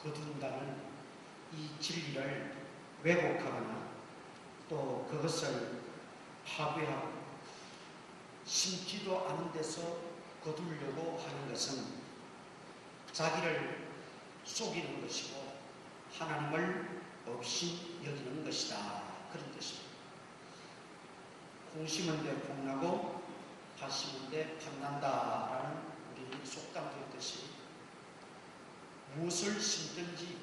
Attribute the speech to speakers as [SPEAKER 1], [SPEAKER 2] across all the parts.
[SPEAKER 1] 거둔다는 이 진리를 왜곡하거나 또 그것을 파괴하고 심지도 않은 데서 거두려고 하는 것은 자기를 속이는 것이고 하나님을 없이 여기는 것이다. 그런 뜻입니다. 콩 심은 데 콩나고 팥 심은 데 팥난다 라는 우리 속담도 있듯이 무엇을 심든지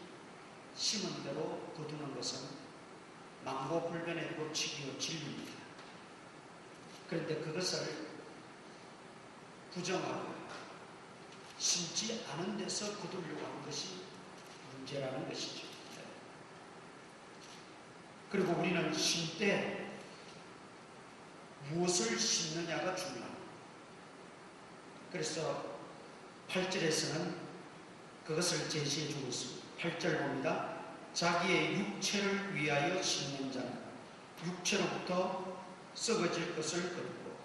[SPEAKER 1] 심은 대로 거두는 것은 망고불변의 법칙이요 진리입니다. 그런데 그것을 부정하고 심지 않은 데서 거두려고 하는 것이 문제라는 것이죠. 그리고 우리는 심때 무엇을 심느냐가 중요합니다. 그래서 8절에서는 그것을 제시해 주고 있습니다. 8절 봅니다. 자기의 육체를 위하여 심는 자는 육체로부터 썩어질 것을 거두고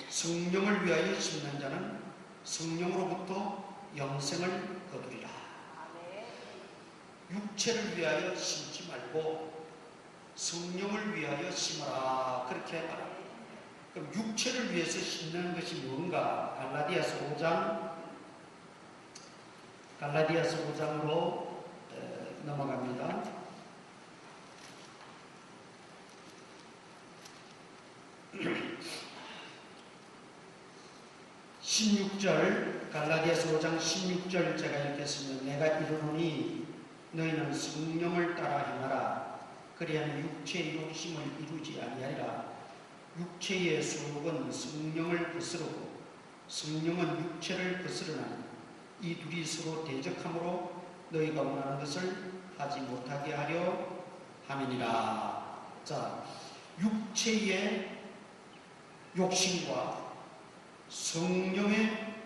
[SPEAKER 1] 성령을 위하여 심는 자는 성령으로부터 영생을 거두리라. 육체를 위하여 심지 말고 성령을 위하여 심어라. 그렇게 말합니다. 그럼 육체를 위해서 심는 것이 뭔가? 갈라디아서 5장으로 넘어갑니다. 16절, 갈라디아서 5장 16절 제가 읽겠습니다. 내가 이르노니 너희는 성령을 따라 행하라. 그리하면 육체의 욕심을 이루지 아니하리라. 육체의 소욕은 성령을 거스르고 성령은 육체를 거스르나니 이 둘이 서로 대적하므로 너희가 원하는 것을 하지 못하게 하려 함이니라. 자, 육체의 욕심과 성령의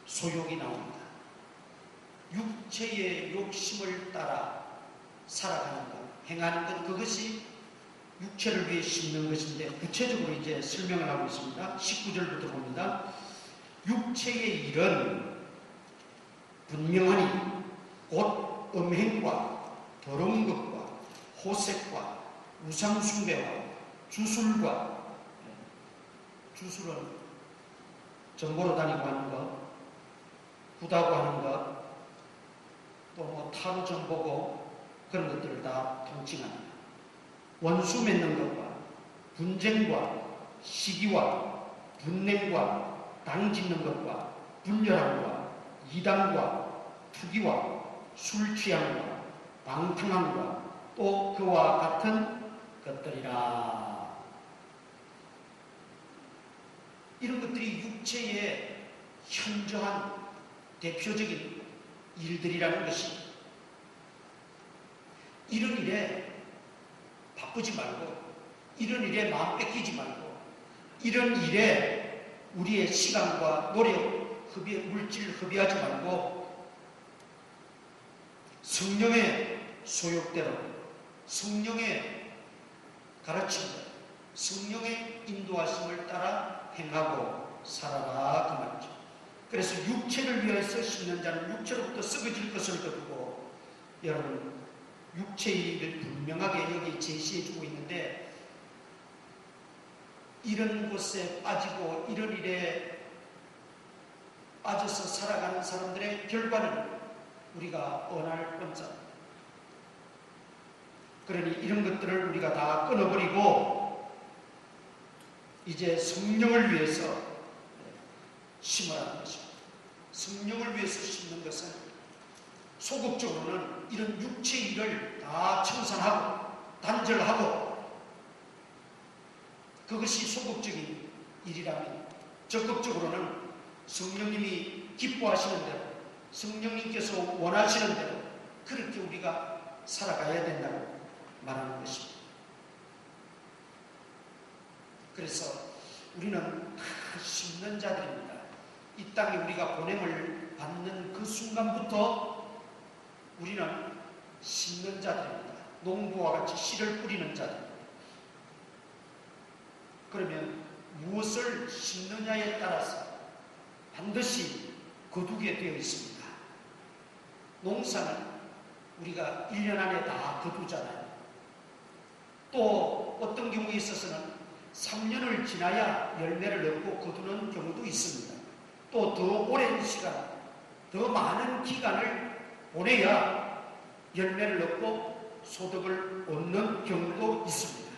[SPEAKER 1] 소욕이 나옵니다. 육체의 욕심을 따라 살아가는 것, 행하는 것, 그것이 육체를 위해 심는 것인데 구체적으로 이제 설명을 하고 있습니다. 19절부터 봅니다. 육체의 일은 분명하니 곧 음행과 더러운 것과 호색과 우상숭배와 주술과, 주술은 전보로 다니고 하는 것, 구다고 하는 것, 또 뭐 타로 정보고 그런 것들을 다 통칭합니다. 원수 맺는 것과 분쟁과 시기와 분냉과 당짓는 것과 분열함과 이단과 투기와 술 취함과 방탕함과 또 그와 같은 것들이라. 이런 것들이 육체의 현저한 대표적인 일들이라는 것이, 이런 일에 바쁘지 말고, 이런 일에 마음 뺏기지 말고, 이런 일에 우리의 시간과 노력, 물질 허비하지 말고 성령의 소욕대로, 성령의 가르침대로, 성령의 인도하심을 따라 행하고 살아라, 그 말이죠. 그래서 육체를 위해서 심는 자는 육체로부터 썩어질 것을 거두고, 여러분 육체의 일을 분명하게 여기 제시해주고 있는데, 이런 곳에 빠지고 이런 일에 빠져서 살아가는 사람들의 결과는 우리가 언할 뻔자. 그러니 이런 것들을 우리가 다 끊어버리고 이제 성령을 위해서 심으라는 것입니다. 성령을 위해서 심는 것은 소극적으로는 이런 육체의 일을 다 청산하고 단절하고, 그것이 소극적인 일이라면 적극적으로는 성령님이 기뻐하시는 대로, 성령님께서 원하시는 대로 그렇게 우리가 살아가야 된다고 말하는 것입니다. 그래서 우리는 다 심는 자들입니다. 이 땅에 우리가 보냄을 받는 그 순간부터 우리는 심는 자들입니다. 농부와 같이 씨를 뿌리는 자들. 그러면 무엇을 심느냐에 따라서 반드시 거두게 되어 있습니다. 농사는 우리가 1년 안에 다 거두잖아요. 또 어떤 경우에 있어서는 3년을 지나야 열매를 얻고 거두는 경우도 있습니다. 또 더 오랜 시간, 더 많은 기간을 보내야 열매를 얻고 소득을 얻는 경우도 있습니다.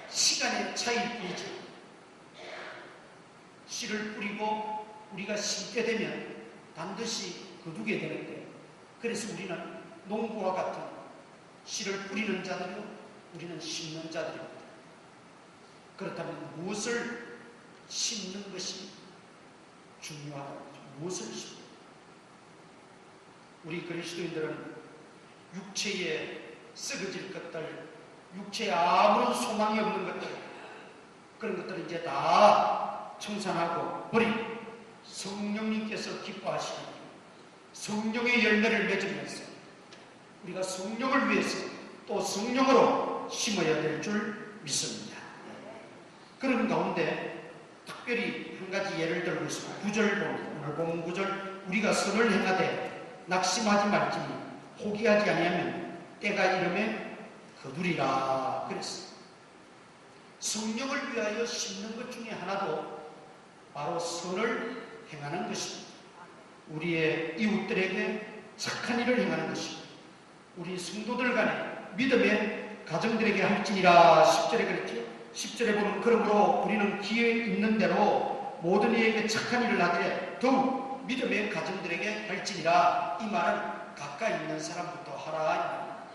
[SPEAKER 1] 시간의 차이일 뿐이죠. 씨를 뿌리고 우리가 심게 되면 반드시 거두게 되는데, 그래서 우리는 농부와 같은 씨를 뿌리는 자들이요, 우리는 심는 자들입니다. 그렇다면 무엇을 심는 것이 중요하다는 거죠. 무엇을 심는? 우리 그리스도인들은 육체에 썩어질 것들, 육체에 아무런 소망이 없는 것들, 그런 것들을 이제 다 청산하고 버리고 성령님께서 기뻐하시는 성령의 열매를 맺으면서 우리가 성령을 위해서 또 성령으로 심어야 될 줄 믿습니다. 그런 가운데 특별히 한 가지 예를 들고 있습니다. 9절 봅니다. 오늘 본 9절, 우리가 선을 행하되 낙심하지 말지니 포기하지 아니하면 때가 이르매 거두리라 그랬어요. 성령을 위하여 심는 것 중에 하나도 바로 선을 행하는 것입니다. 우리의 이웃들에게 착한 일을 행하는 것입니다. 우리 성도들 간에 믿음의 가정들에게 할지니라 10절에 그랬죠. 10절에 보면 그러므로 우리는 기회 있는 대로 모든 이에게 착한 일을 하되 더욱 믿음의 가정들에게 할지니라. 이 말은 가까이 있는 사람부터 하라.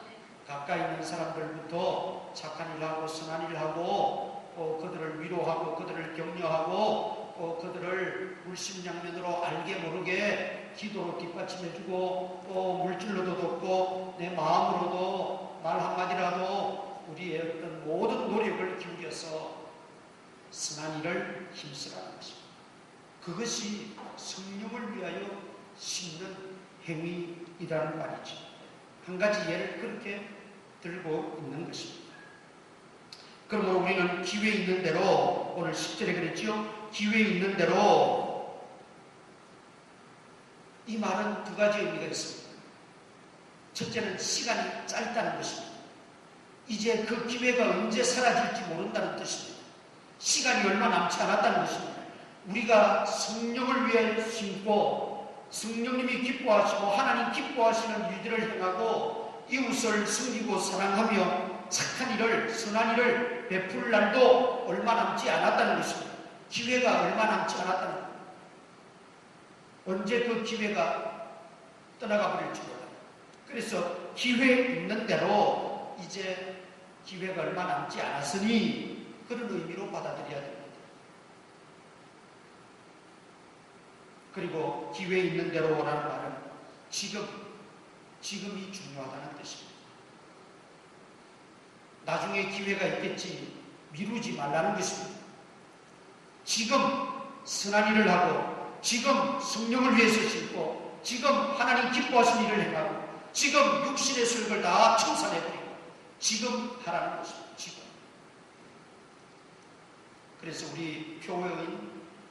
[SPEAKER 1] 가까이 있는 사람들부터 착한 일을 하고 선한 일을 하고 그들을 위로하고 그들을 격려하고 그들을 물심양면으로 알게 모르게 기도로 뒷받침해주고 또 물질로도 돕고 내 마음으로도 말 한마디라도 우리의 어떤 모든 노력을 기울여서 선한 일을 힘쓰라는 것입니다. 그것이 성령을 위하여 심는 행위이라는 말이죠. 한 가지 예를 그렇게 들고 있는 것입니다. 그러므로 우리는 기회 있는 대로, 오늘 10절에 그랬죠. 기회 있는 대로. 이 말은 두 가지 의미가 있습니다. 첫째는 시간이 짧다는 것입니다. 이제 그 기회가 언제 사라질지 모른다는 뜻입니다. 시간이 얼마 남지 않았다는 것입니다. 우리가 성령을 위하여 심고 성령님이 기뻐하시고 하나님 기뻐하시는 일들을 행하고 이웃을 섬기고 사랑하며 착한 일을, 선한 일을 베풀 날도 얼마 남지 않았다는 것입니다. 기회가 얼마 남지 않았다는 것입니다. 언제 그 기회가 떠나가 버릴지 몰라요. 그래서 기회 있는 대로 이제 기회가 얼마 남지 않았으니 그런 의미로 받아들여야 됩니다. 그리고 기회 있는 대로라는 말은 지금이 중요하다는 뜻입니다. 나중에 기회가 있겠지 미루지 말라는 것입니다. 지금 선한 일을 하고 지금 성령을 위해서 심고 지금 하나님 기뻐하신 일을 행하고 지금 육신의 소욕을 다 청산해버리고 지금 하라는 것입니다. 지금. 그래서 우리 교회의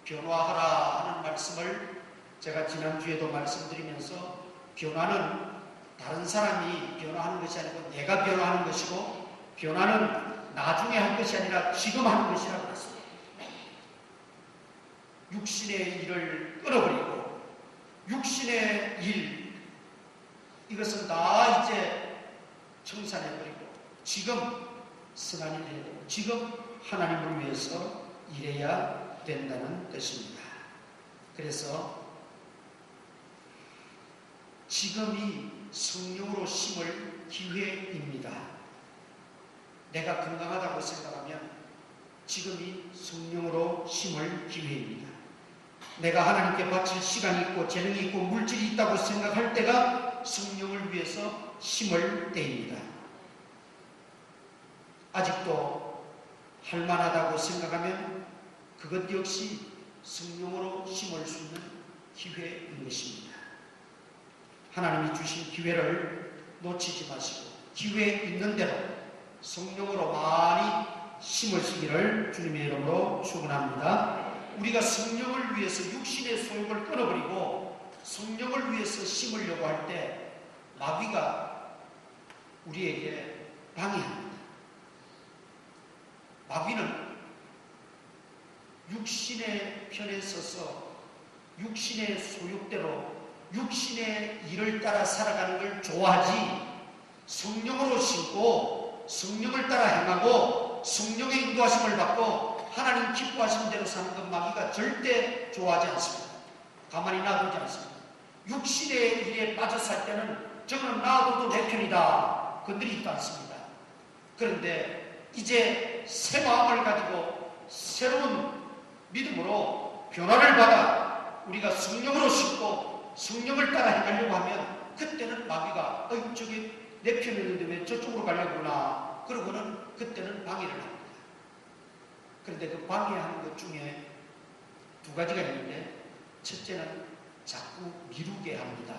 [SPEAKER 1] 변화하라 하는 말씀을 제가 지난주에도 말씀드리면서 변화는 다른 사람이 변화하는 것이 아니고 내가 변화하는 것이고 변화는 나중에 할 것이 아니라 지금 하는 것이라고 했습니다. 육신의 일을 끊어버리고 육신의 일 이것은 다 이제 청산해버리고 지금 선한 일을 해야 되고 지금 하나님을 위해서 일해야 된다는 뜻입니다. 그래서 지금이 성령으로 심을 기회입니다. 내가 건강하다고 생각하면 지금이 성령으로 심을 기회입니다. 내가 하나님께 바칠 시간이 있고 재능이 있고 물질이 있다고 생각할 때가 성령을 위해서 심을 때입니다. 아직도 할만하다고 생각하면 그것 역시 성령으로 심을 수 있는 기회인 것입니다. 하나님이 주신 기회를 놓치지 마시고 기회 있는 대로 성령으로 많이 심으시기를 주님의 이름으로 축원합니다. 우리가 성령을 위해서 육신의 소욕을 끊어버리고 성령을 위해서 심으려고 할 때 마귀가 우리에게 방해합니다. 마귀는 육신의 편에 서서 육신의 소욕대로 육신의 일을 따라 살아가는 걸 좋아하지, 성령으로 신고 성령을 따라 행하고 성령의 인도하심을 받고 하나님 기뻐하시는 대로 사는 것 마귀가 절대 좋아하지 않습니다. 가만히 놔두지 않습니다. 육신의 일에 빠져 살 때는 저는 놔둬도 내 편이다 건드리지도 않습니다. 그런데 이제 새 마음을 가지고 새로운 믿음으로 변화를 받아 우리가 성령으로 신고 성령을 따라 행하려고 하면 그때는 마귀가 저기 내 편이었는데 왜 저쪽으로 가려구나 그러고는 그때는 방해를 합니다. 그런데 그 방해하는 것 중에 두 가지가 있는데, 첫째는 자꾸 미루게 합니다.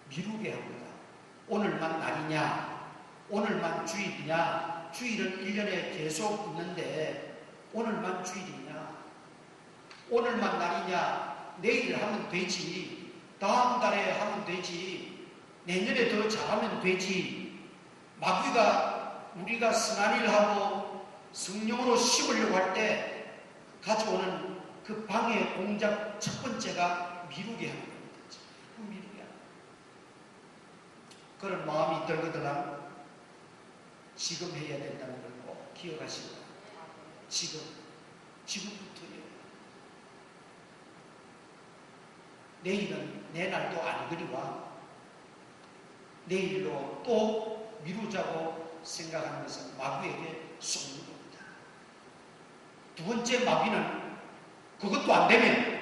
[SPEAKER 1] 미루게 합니다. 오늘만 날이냐, 오늘만 주일이냐, 주일은 1년에 계속 있는데 오늘만 주일이냐, 오늘만 날이냐, 내일 하면 되지, 다음 달에 하면 되지, 내년에 더 잘하면 되지. 마귀가 우리가 선한 일 하고 성령으로 심으려고 할 때 가져오는 그 방해 공작 첫 번째가 미루게 하는 겁니다. 미루게 하는. 그런 마음이 들거든 지금 해야 된다는 걸 꼭 기억하시고, 지금부터요. 내일은 내 날도 아니거니와 내일로 또 미루자고 생각하는 것은 마귀에게 속는 겁니다. 두 번째 마귀는 그것도 안 되면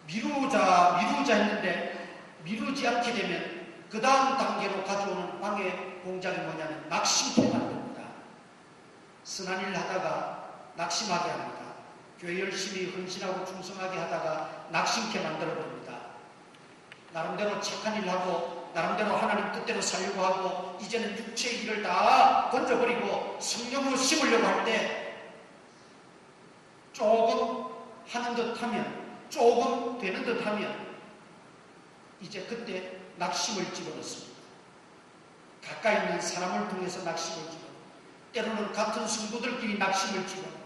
[SPEAKER 1] 미루자 했는데 미루지 않게 되면 그 다음 단계로 가져오는 방해 공작이 뭐냐면 낙심케 만듭니다. 선한 일 하다가 낙심하게 합니다. 교회 열심히 헌신하고 충성하게 하다가 낙심케 만들어버립니다. 나름대로 착한 일 하고 나름대로 하나님 뜻대로 살려고 하고 이제는 육체의 일을 다 던져버리고 성령으로 심으려고 할 때 조금 하는 듯하면, 조금 되는 듯하면 이제 그때 낙심을 집어넣습니다. 가까이 있는 사람을 통해서 낙심을 집어넣고, 때로는 같은 성도들끼리 낙심을 집어넣고,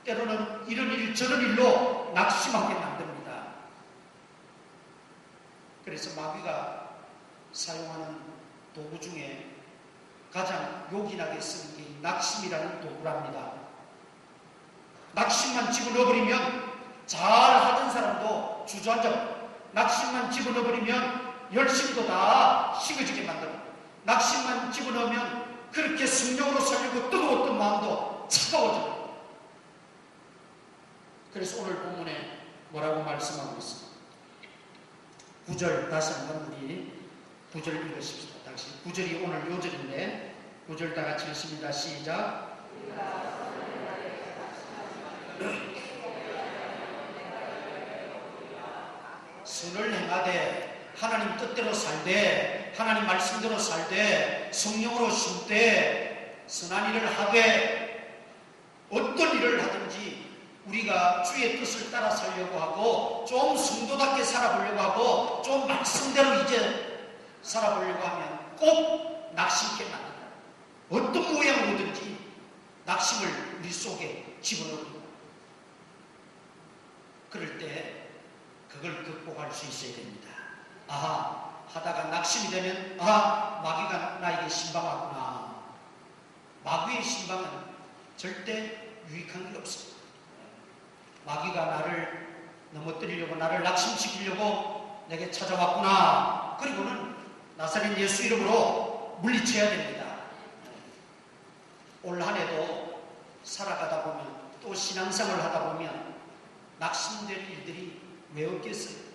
[SPEAKER 1] 때로는 이런 일 저런 일로 낙심하게 만듭니다. 그래서 마귀가 사용하는 도구 중에 가장 요긴하게 쓰는 게 낙심이라는 도구랍니다. 낙심만 집어넣어버리면 잘하던 사람도 주저앉아, 낙심만 집어넣어버리면 열심도 다 식어지게 만들고, 낙심만 집어넣으면 그렇게 성령으로 살려고 뜨거웠던 마음도 차가워져요. 그래서 오늘 본문에 뭐라고 말씀하고 있습니다. 9절 다시 한번 우리 9절 읽으십시다. 다시 9절이 오늘 요절인데 9절 다 같이 읽습니다. 시작. 선을 행하되 하나님 뜻대로 살되 하나님 말씀대로 살되 성령으로 쉴때 선한 일을 하되, 어떤 일을 하든지 우리가 주의 뜻을 따라 살려고 하고 좀 성도답게 살아보려고 하고 좀 말씀대로 이제 살아보려고 하면 꼭 낙심케 만든다. 어떤 모양으로든지 낙심을 우리 속에 집어넣습니다. 그럴 때 그걸 극복할 수 있어야 됩니다. 아하, 하다가 낙심이 되면 마귀가 나에게 신방하구나. 마귀의 신방은 절대 유익한 게 없습니다. 마귀가 나를 넘어뜨리려고, 나를 낙심시키려고 내게 찾아왔구나. 그리고는 나사렛 예수 이름으로 물리쳐야 됩니다. 올 한 해도 살아가다 보면, 또 신앙생활을 하다 보면 낙심될 일들이 왜 없겠어요?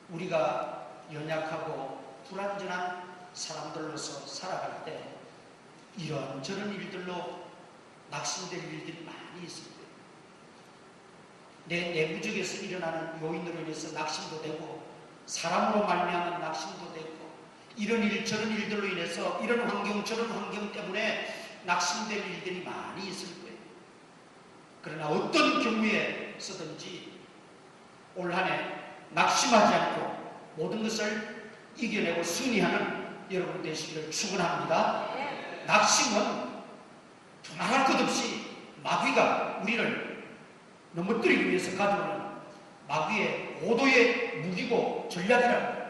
[SPEAKER 1] 우리가 연약하고 불완전한 사람들로서 살아갈 때 이런저런 일들로 낙심될 일들이 많이 있을 거예요. 내 내부적에서 일어나는 요인으로 인해서 낙심도 되고, 사람으로 말미암은 낙심도 되고, 이런 일 저런 일들로 인해서 이런 환경 저런 환경 때문에 낙심될 일들이 많이 있을 거예요. 그러나 어떤 경우에서든지 올 한 해 낙심하지 않고 모든 것을 이겨내고 승리하는 여러분 되시기를 축원합니다. 낙심은 두말할 것 없이 마귀가 우리를 넘어뜨리기 위해서 가져오는 마귀의 고도의 무기고 전략이라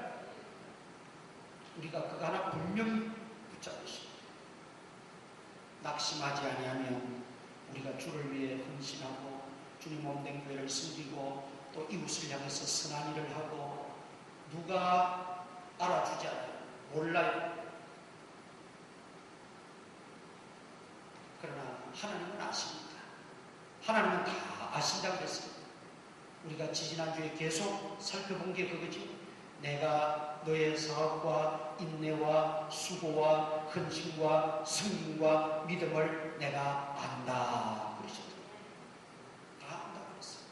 [SPEAKER 1] 우리가 그거 하나 분명히 붙잡으시오. 낙심하지 아니하면 우리가 주를 위해 헌신하고 주님 몸된 교회를 섬기고 또 이웃을 향해서 선한 일을 하고 누가 알아주지 않아요. 몰라요. 그러나 하나님은 아십니다. 하나님은 다 아신다고 그랬습니다. 우리가 지지난주에 계속 살펴본 게 그거지. 내가 너의 사업과 인내와 수고와 헌신과 승인과 믿음을 내가 안다 그러셨죠. 다 안다 그랬어요.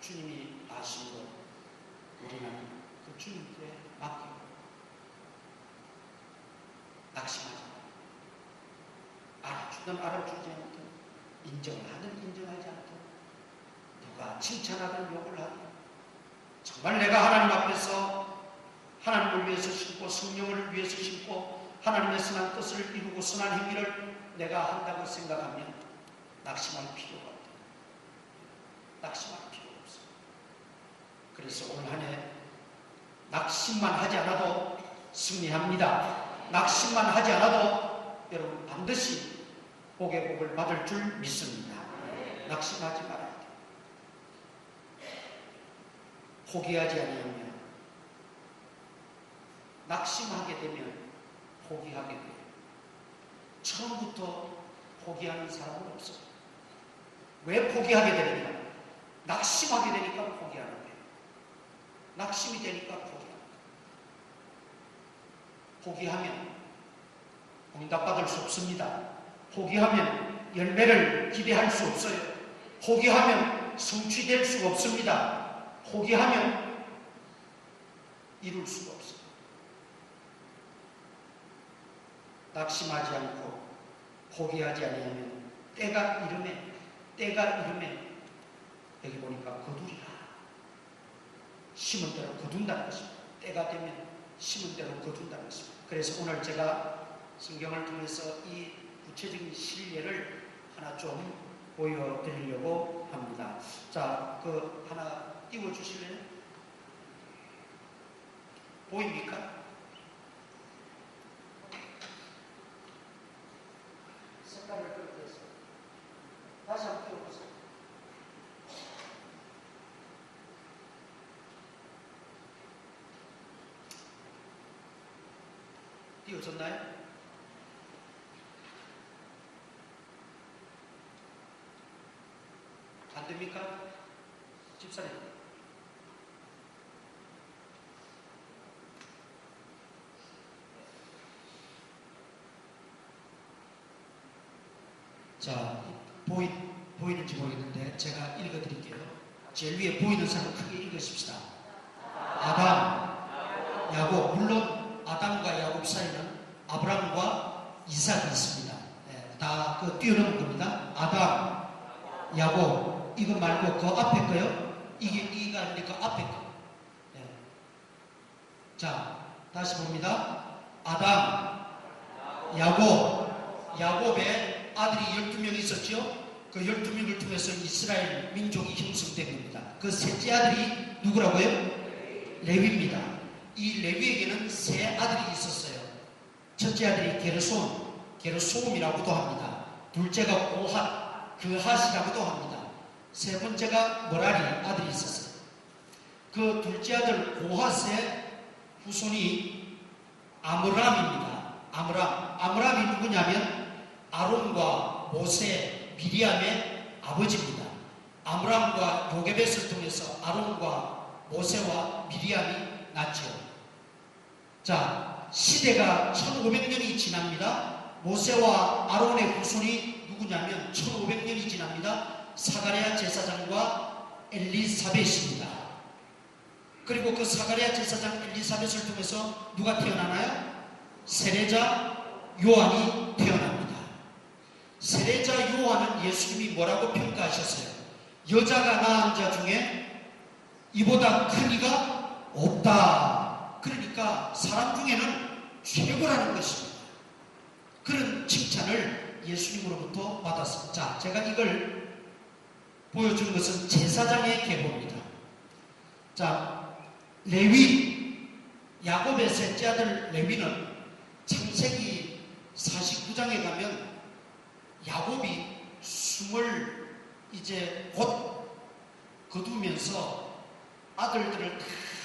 [SPEAKER 1] 주님이 아시고 우리는 그 주님께 맡기고 낙심하지 마. 알아주든 알아주지 않든 인정을 하든 인정하지 않든 누가 칭찬하든 욕을 하든 정말 내가 하나님 앞에서 하나님을 위해서 심고 성령을 위해서 심고 하나님의 선한 뜻을 이루고 선한 행위를 내가 한다고 생각하면 낙심할 필요가 없다. 낙심할 필요가 없어. 그래서 올 한 해 낙심만 하지 않아도 승리합니다. 낙심만 하지 않아도 여러분 반드시 복의 복을 받을 줄 믿습니다. 낙심하지 말아야 돼. 포기하지 아니하면 낙심하게 되면 포기하게 돼요. 처음부터 포기하는 사람은 없어요. 왜 포기하게 되느냐? 낙심하게 되니까 포기하는 거예요. 낙심이 되니까 포기하는 거예요. 포기하면 응답받을 수 없습니다. 포기하면 열매를 기대할 수 없어요. 포기하면 성취될 수가 없습니다. 포기하면 이룰 수가 없어요. 낙심하지 않고 포기하지 아니하면 때가 이름에 여기 보니까 거두리라. 심은 대로 거둔다는 것입니다. 때가 되면 심은 대로 거둔다는 것입니다. 그래서 오늘 제가 성경을 통해서 이 구체적인 실례를 하나 좀 보여드리려고 합니다. 자, 그 하나 띄워주실래요? 보입니까? 색깔을 그렇게 해서 다시 한번 띄워보세요. 띄워졌나요? 안 됩니까? 집사님. 자, 보이는지 모르겠는데 제가 읽어드릴게요. 제일 위에 보이는 사람 크게 읽으십시다. 아담, 야곱. 물론 아담과 야곱 사이는 아브라함과 이삭이 있습니다. 네, 다 그 뛰어넘은 겁니다. 아담, 야곱. 이거 말고 그 앞에 거요? 이게 아닙니까? 앞에 거. 네. 자, 다시 봅니다. 아담, 야곱. 야곱의 아들이 12명 있었죠? 그 12명을 통해서 이스라엘 민족이 형성된 겁니다. 그 셋째 아들이 누구라고요? 레위입니다. 이 레위에게는 세 아들이 있었어요. 첫째 아들이 게르솜이라고도 합니다. 둘째가 고핫, 그핫이라고도 합니다. 세 번째가 머라리 아들이 있었어요. 그 둘째 아들 고핫의 후손이 아므람입니다. 아므람이 누구냐면 아론과 모세, 미리암의 아버지입니다. 아므람과 요게벳을 통해서 아론과 모세와 미리암이 났죠. 자, 시대가 1500년이 지납니다. 모세와 아론의 후손이 누구냐면 1500년이 지납니다. 사가랴 제사장과 엘리사벳입니다. 그리고 그 사가랴 제사장 엘리사벳을 통해서 누가 태어나나요? 세례자 요한이 태어납니다. 세례자 요한은 예수님이 뭐라고 평가하셨어요? 여자가 낳은 자 중에 이보다 큰 이가 없다. 그러니까 사람 중에는 최고라는 것입니다. 그런 칭찬을 예수님으로부터 받았습니다. 자, 제가 이걸 보여준 것은 제사장의 계보입니다. 자, 레위, 야곱의 셋째 아들 레위는 창세기 49장에 가면 야곱이 숨을 이제 곧 거두면서 아들들을 다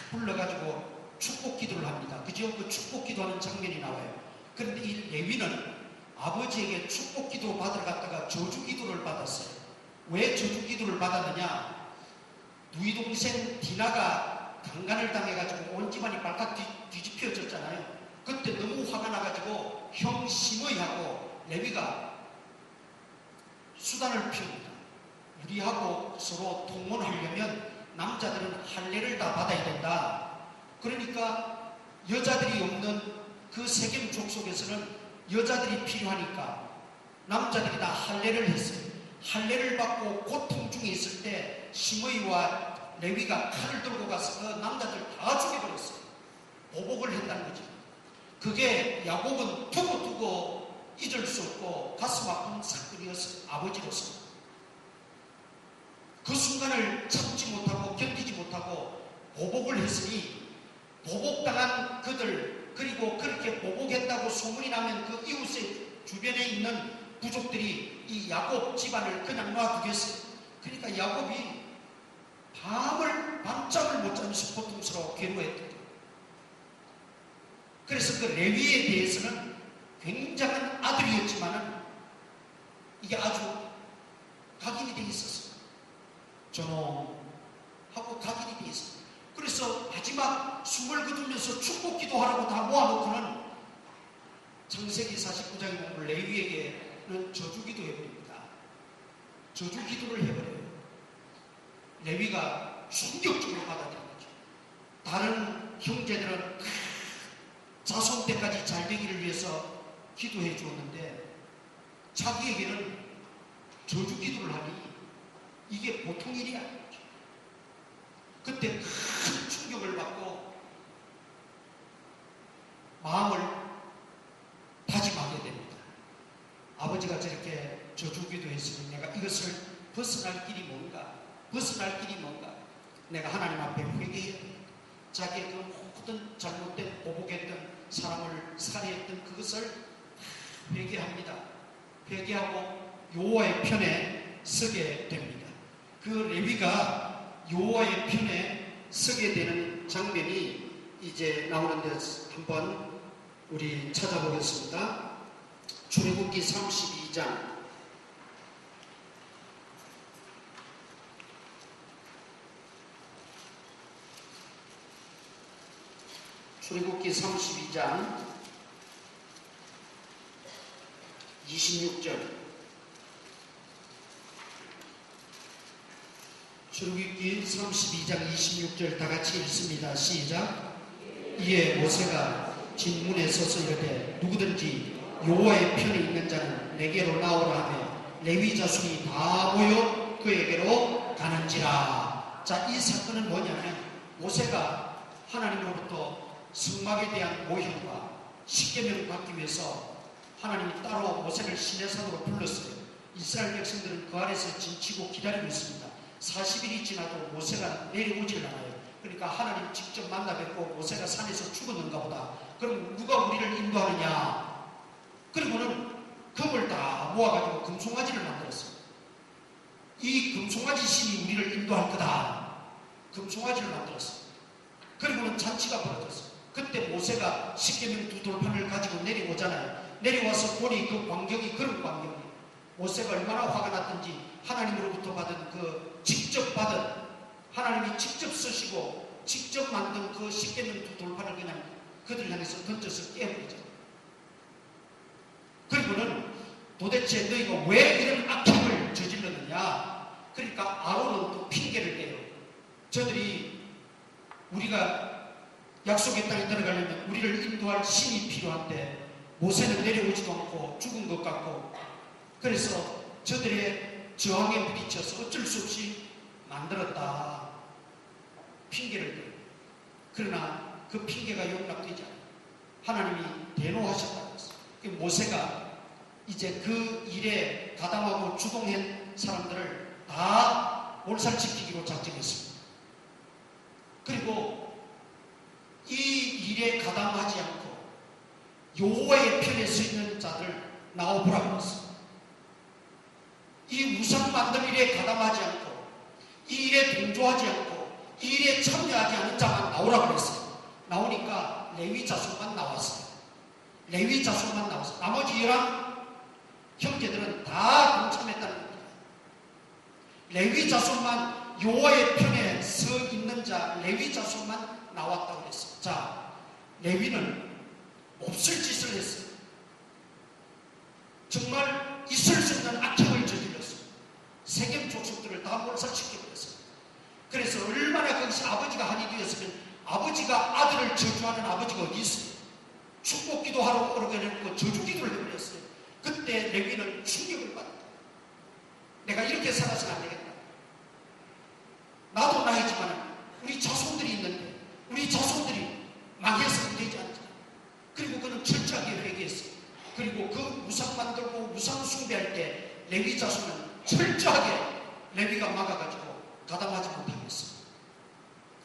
[SPEAKER 1] 불러가지고 축복 기도를 합니다. 그죠? 그 축복 기도하는 장면이 나와요. 그런데 이 레위는 아버지에게 축복 기도 받으러 갔다가 저주 기도를 받았어요. 왜 저주 기도를 받았느냐? 누이 동생 디나가 강간을 당해가지고 온 집안이 발칵 뒤집혀졌잖아요. 그때 너무 화가 나가지고 형 시므이하고 레위가 수단을 피웁니다. 우리하고 서로 통혼하려면 남자들은 할례를 다 받아야 된다. 그러니까 여자들이 없는 그 세겜 족속에서는 여자들이 필요하니까 남자들이 다 할례를 했어요. 할례를 받고 고통 중에 있을 때 시므이와 레위가 칼을 들고 가서 그 남자들 다 죽여버렸어요. 보복을 했다는 거죠. 그게 야곱은 두고두고 잊을 수 없고 가슴 아픈 사건이었어요. 아버지로서. 그 순간을 참지 못하고 견디지 못하고 보복을 했으니 보복당한 그들, 그리고 그렇게 보복했다고 소문이 나면 그 이웃의 주변에 있는 부족들이 이 야곱 집안을 그냥 놔두겠어요. 그러니까 야곱이 밤잠을 못 자면서 고통스러워 괴로워했던 거예요. 그래서 그 레위에 대해서는 굉장한 아들이었지만은 이게 아주 각인이 되어 있었어요. 존엄하고 각인이 되어 있었어요. 그래서 마지막 숨을 거두면서 축복 기도하라고 다 모아놓고는 창세기 49장에 보면 레위에게는 저주 기도해버립니다. 저주 기도를 해버려요. 레위가 충격적으로 받아들인 거죠. 다른 형제들은 자손 때까지 잘 되기를 위해서 기도해 주었는데 자기에게는 저주 기도를 하니 이게 보통 일이 아니죠. 그때 큰 충격을 받고 마음을 다짐하게 됩니다. 아버지가 저렇게 저주 기도했으니 내가 이것을 벗어날 길이 뭔가? 벗어날 길이 뭔가? 내가 하나님 앞에 회개해야 됩니다. 자기의 그 모든 잘못된 보복했던 사람을 살해했던 그것을 회개합니다. 회개하고 여호와의 편에 서게 됩니다. 그 레위가 여호와의 편에 서게 되는 장면이 이제 나오는데 한번 우리 찾아보겠습니다. 출애굽기 32장 출애굽기 32장 26절 출애굽기 32장 26절 다같이 읽습니다. 시작. 이에 모세가 진문에 서서 이르되 누구든지 여호와의 편에 있는 자는 내게로 나오라 하며 레위 자손이 다 모여 그에게로 가는지라. 자, 이 사건은 뭐냐면 모세가 하나님으로부터 성막에 대한 모형과 십계명을 받기 위해서 하나님이 따로 모세를 시내산으로 불렀어요. 이스라엘 백성들은 그 아래서 진치고 기다리고 있습니다. 40일이 지나도 모세가 내려오질 않아요. 그러니까 하나님 직접 만나 뵙고 모세가 산에서 죽었는가 보다. 그럼 누가 우리를 인도하느냐? 그리고는 금을 다 모아가지고 금송아지를 만들었어요. 이 금송아지 신이 우리를 인도할 거다. 금송아지를 만들었어요. 그리고는 잔치가 벌어졌어요. 그때 모세가 십계명 두 돌판을 가지고 내려오잖아요. 내려와서 보니 그 광경이 그런 광경이에요. 모세가 얼마나 화가 났던지 하나님으로부터 받은 그 직접 받은 하나님이 직접 쓰시고 직접 만든 그 십계명 두 돌판을 그냥 그들 향해서 던져서 깨버리죠. 그리고는 도대체 너희가 왜 이런 악행을 저질렀느냐? 그러니까 아론은 또 핑계를 대요. 저들이 우리가 약속의 땅에 들어가려면 우리를 인도할 신이 필요한데 모세는 내려오지도 않고 죽은 것 같고 그래서 저들의 저항에 부딪혀서 어쩔 수 없이 만들었다. 핑계를 대요. 그러나 그 핑계가 용납되지 않아요. 하나님이 대노하셨다고 했어요. 모세가 이제 그 일에 가담하고 주동한 사람들을 다 몰살시키기로 작정했습니다. 그리고 이 일에 가담하지 않고 여호와의 편에 서 있는 자들 나와보라고 했습니다. 이 우상 만들 일에 가담하지 않고 이 일에 동조하지 않고 이 일에 참여하지 않은 자만 나오라고 했어요. 나오니까 레위 자손만 나왔어요. 레위 자손만 나왔어요. 나머지 11 형제들은 다 동참했다는 겁니다. 레위 자손만 여호와의 편에 서 있는 자 레위 자손만 나왔다고 했어요. 자, 레위는 없을 짓을 했어요. 정말 있을 수 없는 악행을 저질렀어요. 세겜 족속들을 다 몰살시켜버렸어요. 그래서 얼마나 거기서 아버지가 한이 되었으면 아버지가 아들을 저주하는 아버지가 어디 있어요? 축복기도 하러 오르게 해놓고 저주기도를 해버렸어요. 그때 레위는 충격을 받았다. 내가 이렇게 살아서는 안 되겠다. 나도 나이지만 우리 자손들이 있는데 우리 자손들이 망해서는 되지 않잖아. 그리고 그는 철저하게 회개했어요. 그리고 그 우상 만들고 우상 숭배할 때 레위 자손은 철저하게 레위가 막아가지고 가담하지 못하게 했어요.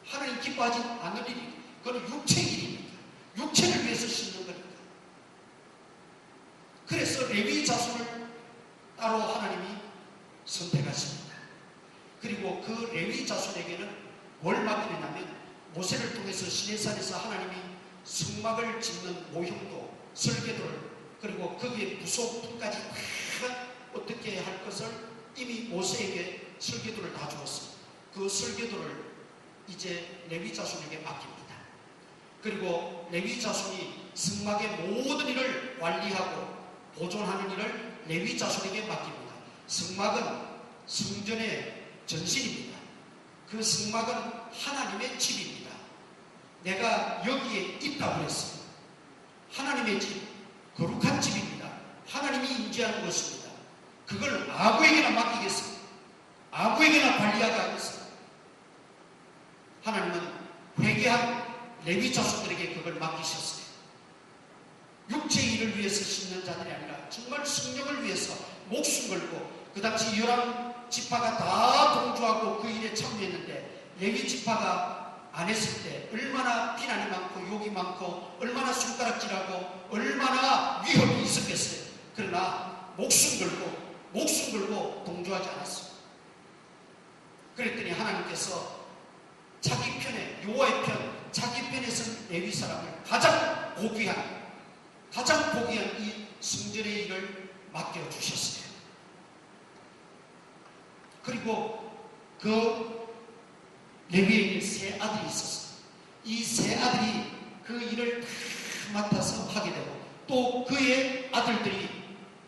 [SPEAKER 1] 하나님 기뻐하지 않을 일이 그건 육체의 일입니다. 육체를 위해서 심는 거니까. 그래서 레위 자손을 따로 하나님이 선택하십니다. 그리고 그 레위 자손에게는 뭘 맡기냐면 모세를 통해서 시내산에서 하나님이 성막을 짓는 모형도 설계도를 그리고 거기에 부속품까지 다 어떻게 할 것을 이미 모세에게 설계도를 다 주었습니다. 그 설계도를 이제 레위 자손에게 맡깁니다. 그리고 레위 자손이 성막의 모든 일을 관리하고 보존하는 일을 레위 자손에게 맡깁니다. 성막은 성전의 전신입니다. 그 성막은 하나님의 집입니다. 내가 여기에 있다고 했습니다. 하나님의 집, 거룩한 집입니다. 하나님이 임재하는 것입니다. 그걸 아무에게나 맡기겠습니다. 아무에게나 관리하게 하겠습니다. 하나님은 회개한 레위 자손들에게 그걸 맡기셨어요. 육체의 일을 위해서 심는 자들이 아니라 정말 성령을 위해서 목숨 걸고 그 당시 11지파가 다 동조하고 그 일에 참여했는데 레위 지파가 안 했을 때 얼마나 비난이 많고 욕이 많고 얼마나 손가락질하고 얼마나 위협이 있었겠어요. 그러나 목숨 걸고 동조하지 않았어요. 그랬더니 하나님께서 자기 편에 여호와의 편 자기 편에 선 레위 사람을 가장 고귀한 이 성전의 일을 맡겨주셨어요. 그리고 그 레위에게 세 아들이 있었어요. 이 세 아들이 그 일을 다 맡아서 하게 되고 또 그의 아들들이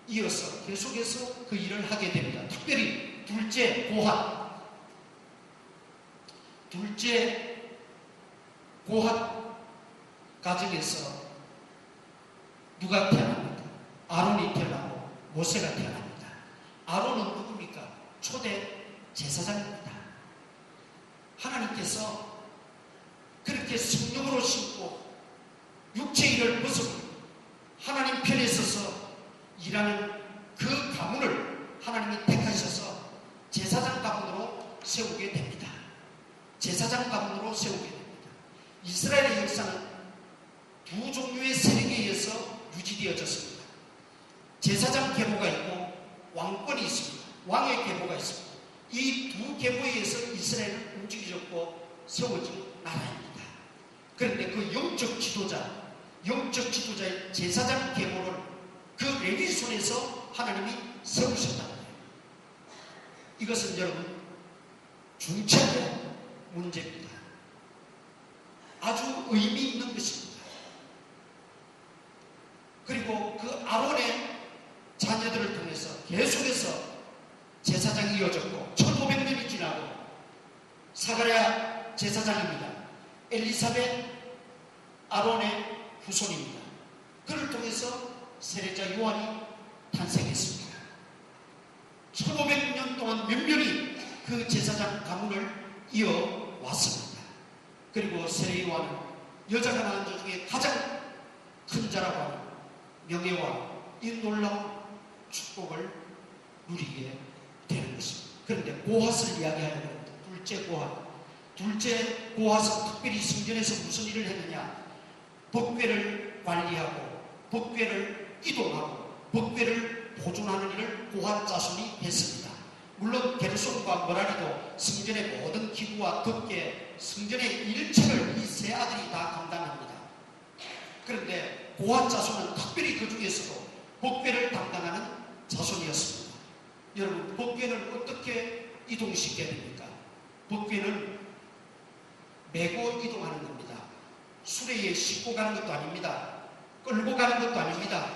[SPEAKER 1] 이어서 계속해서 그 일을 하게 됩니다. 특별히 둘째 고핫 가정에서 누가 태어납니까? 아론이 태어나고 모세가 태어납니다. 아론은 누굽니까? 초대 제사장입니다. 하나님께서 그렇게 성령으로 심고 육체의 일을 벗어버리고 하나님 편에 서서 일하는 그 가문을 하나님이 택하셔서 제사장 가문으로 세우게 됩니다. 제사장 가문으로 세우게 됩니다. 이스라엘의 역사는 두 종류의 세력에 의해서 유지되어졌습니다. 제사장 계보가 있고 왕권이 있습니다. 왕의 계보가 있습니다. 이 두 계보에 의해서 이스라엘은 움직여졌고 세워진 나라입니다. 그런데 그 영적 지도자의 제사장 계보를 그 레위 손에서 하나님이 세우셨다는 거예요. 이것은 여러분 중차적 문제입니다. 아주 의미 있는 것입니다. 그리고 그 아론의 자녀들을 통해서 계속해서 제사장이 이어졌고 1500년이 지나고 사가랴 제사장입니다. 엘리사벳 아론의 후손입니다. 그를 통해서 세례자 요한이 탄생했습니다. 1500년 동안 몇 명이 그 제사장 가문을 이어왔습니다. 그리고 세례 요한은 여자가 낳은 자 중에 가장 큰 자라고 하는 명예와 이 놀라운 축복을 누리게 되는 것입니다. 그런데 고핫을 이야기하는 겁니다. 둘째 고핫. 둘째 고핫은 특별히 성전에서 무슨 일을 했느냐? 법궤를 관리하고 법궤를 이동하고 법궤를 보존하는 일을 고핫 자손이 했습니다. 물론 게르손과 머라리도 성전의 모든 기구와 덮개, 성전의 일체를 이 세 아들이 다 감당합니다. 그런데 고핫 자손은 특별히 그 중에서도 법궤를 담당하는 자손이었습니다. 여러분, 법궤는 어떻게 이동시켜야 됩니까? 법궤는 메고 이동하는 겁니다. 수레에 싣고 가는 것도 아닙니다. 끌고 가는 것도 아닙니다.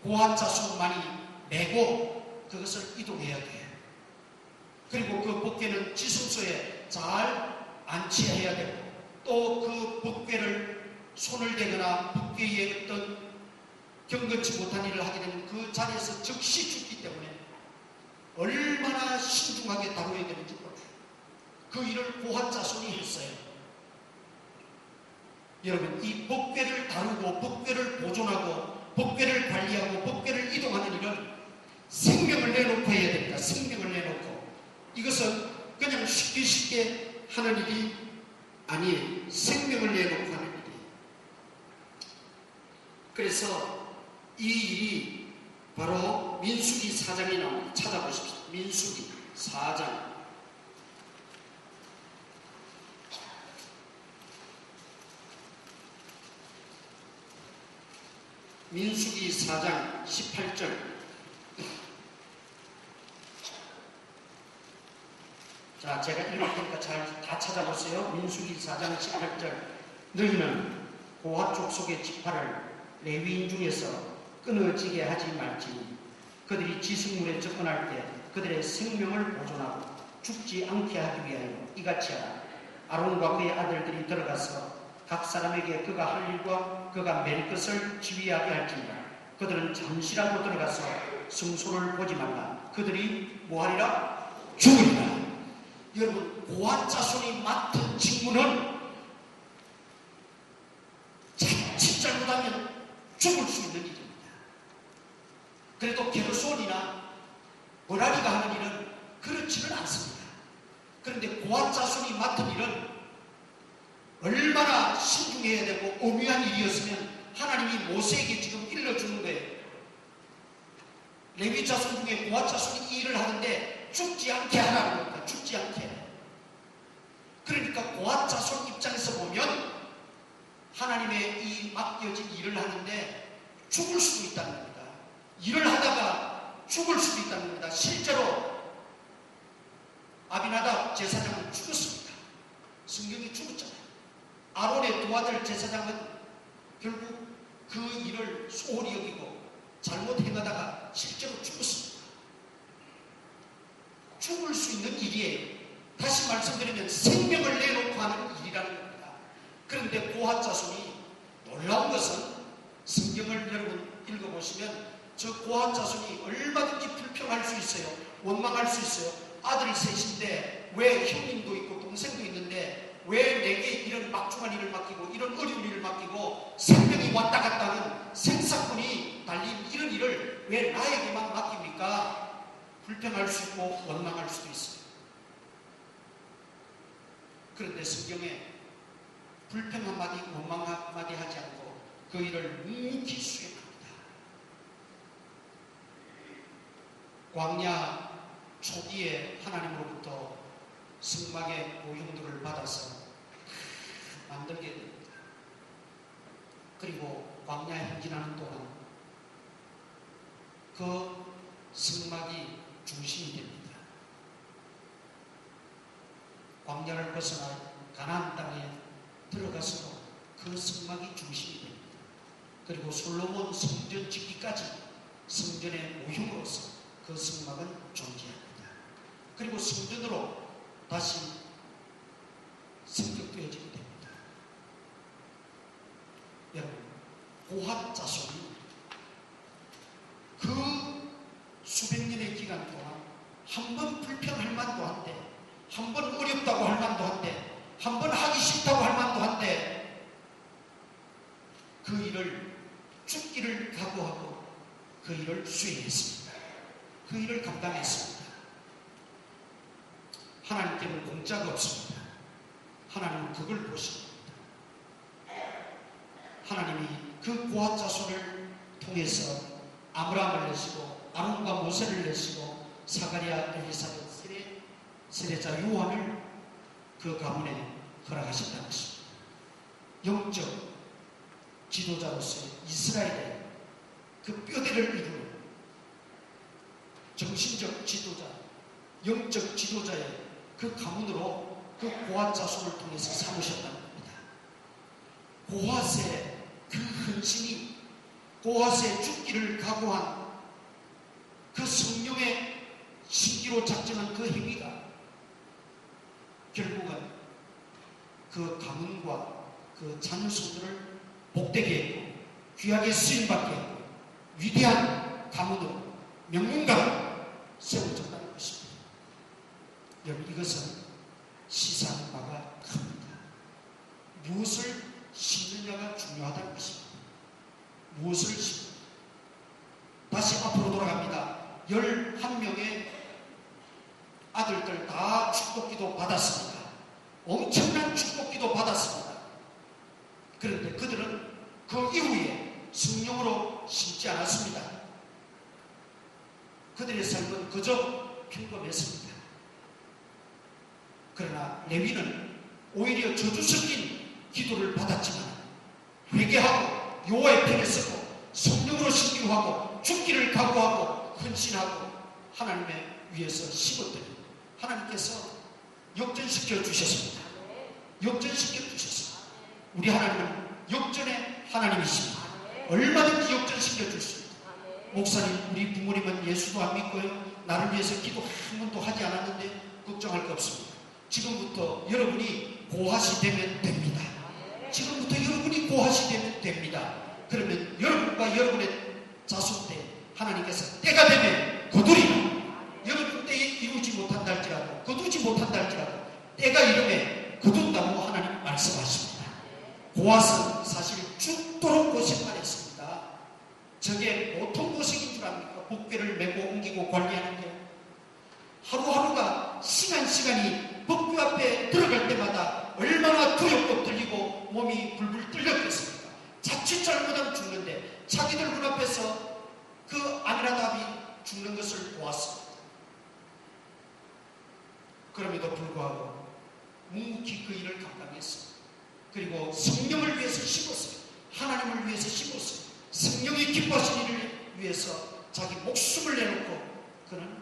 [SPEAKER 1] 고핫 자손만이 메고 그것을 이동해야 돼요. 그리고 그 법궤는 지성소에 잘 안치해야 되고 또 그 법궤를 손을 대거나 법궤에 어떤 경건치 못한 일을 하게 되면 그 자리에서 즉시 죽기 때문에 얼마나 신중하게 다루어야 되는지 몰라요. 그 일을 고핫 자손이 했어요. 여러분, 이 법궤를 다루고 법궤를 보존하고 법궤를 관리하고 법궤를 이동하는 일은 생명을 내놓고 해야 됩니다. 생명을 내놓고. 이것은 그냥 쉽게 하는 일이 아니에요. 생명을 내놓고 하는 일이에요. 그래서 이 일이 바로 민수기 4장에 나옵니다. 찾아보십시오. 민수기 4장. 민수기 4장 18절. 자, 제가 읽을 테니까 잘 다 찾아보세요. 민수기 4장 18절. 너희는 고핫 족속의 지파를 레위인 중에서 끊어지게 하지 말지니 그들이 지승물에 접근할 때 그들의 생명을 보존하고 죽지 않게 하기 위하여 이같이 하라. 아론과 그의 아들들이 들어가서 각 사람에게 그가 할 일과 그가 맬 것을 지휘하게 할지니라. 그들은 잠시라도 들어가서 성소를 보지 말라. 그들이 뭐하리라? 죽으리라. 여러분, 고핫 자손이 맡은 직무는 자칫 잘못하면 죽을 수 있는 일입니다. 그래도 게르손이나 머라리가 하는 일은 그렇지는 않습니다. 그런데 고핫 자손이 맡은 일은 얼마나 신중해야 되고 엄중한 일이었으면 하나님이 모세에게 지금 일러주는 거예요. 레위 자손 중에 고핫 자손이 이 일을 하는데 죽지 않게 하라는 겁니다. 죽지 않게. 그러니까 고핫 자손 입장에서 보면 하나님의 이 맡겨진 일을 하는데 죽을 수도 있다는 겁니다. 일을 하다가 죽을 수도 있다는 겁니다. 실제로 아비나답 제사장은 죽었습니다. 성경이 죽었잖아요. 아론의 두 아들 제사장은 결국 그 일을 소홀히 여기고 잘못 행하다가 실제로 죽었습니다. 죽을 수 있는 일이에요. 다시 말씀드리면 생명을 내놓고 하는 일이라는 겁니다. 그런데 고핫 자손이 놀라운 것은 성경을 여러분 읽어보시면 저 고핫 자손이 얼마든지 불평할 수 있어요. 원망할 수 있어요. 아들이 셋인데 왜 형님도 있고 동생도 있는데 왜 내게 이런 막중한 일을 맡기고 이런 어려운 일을 맡기고 생명이 왔다 갔다 하는 생사꾼이 달린 이런 일을 왜 나에게만 맡깁니까? 불평할 수 있고 원망할 수도 있어요. 그런데 성경에 불평 한마디 원망 한마디 하지 않고 그 일을 묵묵히 수행합니다. 광야 초기에 하나님으로부터 성막의 모형들을 받아서 만들게 됩니다. 그리고 광야에 행진하는 동안 그 성막이 중심이 됩니다. 광야를 벗어나 가나안 땅에 들어가서도 그 성막이 중심이 됩니다. 그리고 솔로몬 성전 짓기까지 성전의 모형으로서 그 성막은 존재합니다. 그리고 성전으로 다시 성격되어지게 됩니다. 여러분, 고핫 자손이 그 수백 년의 기간 동안 한 번 불평할 만도 한데 한 번 어렵다고 할 만도 한데 한번 하기 싫다고 할 만도 한데 그 일을 죽기를 각오하고 그 일을 수행했습니다. 그 일을 감당했습니다. 하나님께는 공짜가 없습니다. 하나님은 그걸 보십니다. 하나님이 그 고아 자손을 통해서 아브라함을 내시고 아론과 모세를 내시고 사가랴, 엘리사벳, 세례자 요한을 그 가문에 허락하셨다는 것입니다. 영적 지도자로서의 이스라엘의 그 뼈대를 이루는 정신적 지도자, 영적 지도자의 그 가문으로 그 고아 자손을 통해서 삼으셨다는 겁니다. 고아세의 그 헌신이, 고아세의 죽기를 각오한 그 성령의 신기로 작정한 그 행위가 결국은 그 가문과 그 자녀손들을 복되게 했고 귀하게 쓰임받게 했고 위대한 가문으로 명문가로 세워졌다는 것입니다. 여러분, 이것은 시사하는 바가 큽니다. 무엇을 심느냐가 중요하다는 것입니다. 무엇을 심느냐. 다시 앞으로 돌아갑니다. 11명의 아들들 다 축복기도 받았습니다. 엄청난 축복기도 받았습니다. 그런데 그들은 그 이후에 성령으로 심지 않았습니다. 그들의 삶은 그저 평범했습니다. 그러나 레위는 오히려 저주 섞인 기도를 받았지만 회개하고 여호와의 편에 서고 성령으로 신기하고 죽기를 각오하고 헌신하고 하나님의 위해서 심었더니 하나님께서 역전시켜 주셨습니다. 역전시켜 주셨습니다. 우리 하나님은 역전의 하나님이십니다. 얼마든지 역전시켜 줄 수 있습니다. 목사님, 우리 부모님은 예수도 안 믿고요, 나를 위해서 기도 한 번도 하지 않았는데 걱정할 거 없습니다. 지금부터 여러분이 고하시 되면 됩니다. 지금부터 여러분이 고하시 되면 됩니다. 그러면 여러분과 여러분의 자손 때 하나님께서 때가 되면 거두리라. 여러분 때에 이루지 못한다 할지라도, 거두지 못한다 할지라도 때가 이름에 거둔다고 하나님 말씀하십니다. 고아는 사실 죽도록 고생만 했습니다. 저게 보통 고생인 줄 압니까? 복궤를 메고 옮기고 관리하는 게 하루하루가 시간이 법궤 앞에 들어갈 때마다 얼마나 두렵고 떨리고 몸이 불불 떨렸겠습니까? 자칫 잘못하면 죽는데 자기들 눈앞에서 그 아미나답이 죽는 것을 보았습니다. 그럼에도 불구하고 묵묵히 그 일을 감당했습니다. 그리고 성령을 위해서 심었습니다. 하나님을 위해서 심었습니다. 성령이 기뻐하시는 일을 위해서 자기 목숨을 내놓고 그는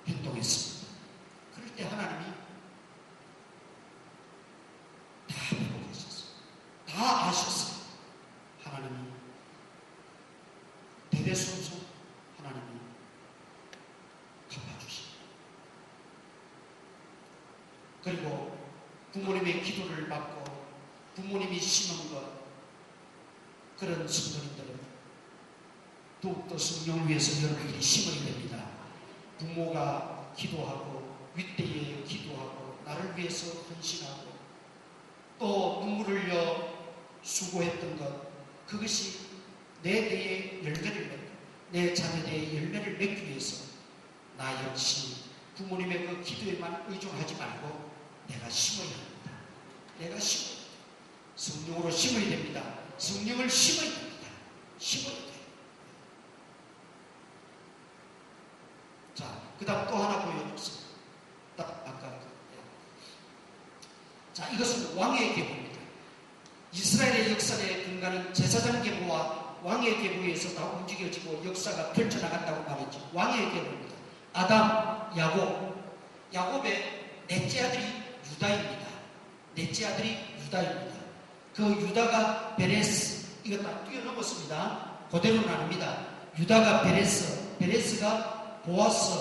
[SPEAKER 1] 행동했습니다. 그럴 때 하나님이 다 보고 계셨어요. 다 아셨어요. 하나님이 대대손손 하나님이 갚아주십니다. 그리고 부모님의 기도를 받고 부모님이 심은 것, 그런 성도님들은 더욱더 성령을 위해서 여러분들이 심어야 됩니다. 부모가 기도하고 윗대에 기도하고 나를 위해서 헌신하고 또 눈물을 흘려 수고했던 것, 그것이 내 대에 열매를 맺고 내 자녀대에 열매를 맺기 위해서 나 역시 부모님의 그 기도에만 의존하지 말고 내가 심어야 합니다. 내가 심어야 합니다. 성령으로 심어야 됩니다. 성령을 심어야 됩니다. 심어야 돼요. 자, 그 다음 또 하나 보여줬습니다. 아까 자, 이것은 왕의 계보입니다. 이스라엘의 역사의 근간은 제사장 계보와 왕의 계보에서 다 움직여지고 역사가 펼쳐나간다고 말했죠. 왕의 계보입니다. 아담, 야곱의 넷째 아들이 유다입니다. 넷째 아들이 유다입니다. 그 유다가 베레스, 이거 다 뛰어넘었습니다. 그대로는 아닙니다. 유다가 베레스, 베레스가 보아스,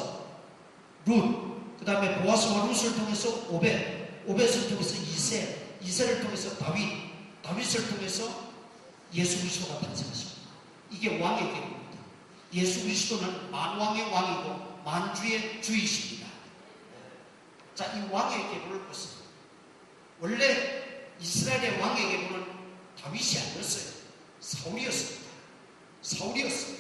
[SPEAKER 1] 룻, 그 다음에 보아스와 룻을 통해서 오벳을 통해서 이세를 통해서 다윗을 통해서 예수 그리스도가 탄생하십니다. 이게 왕의 계보입니다. 예수 그리스도는 만왕의 왕이고 만주의 주이십니다. 자, 이 왕의 계보를 보세요. 원래 이스라엘의 왕의 계보는 다윗이 아니었어요. 사울이었습니다. 사울이었어요.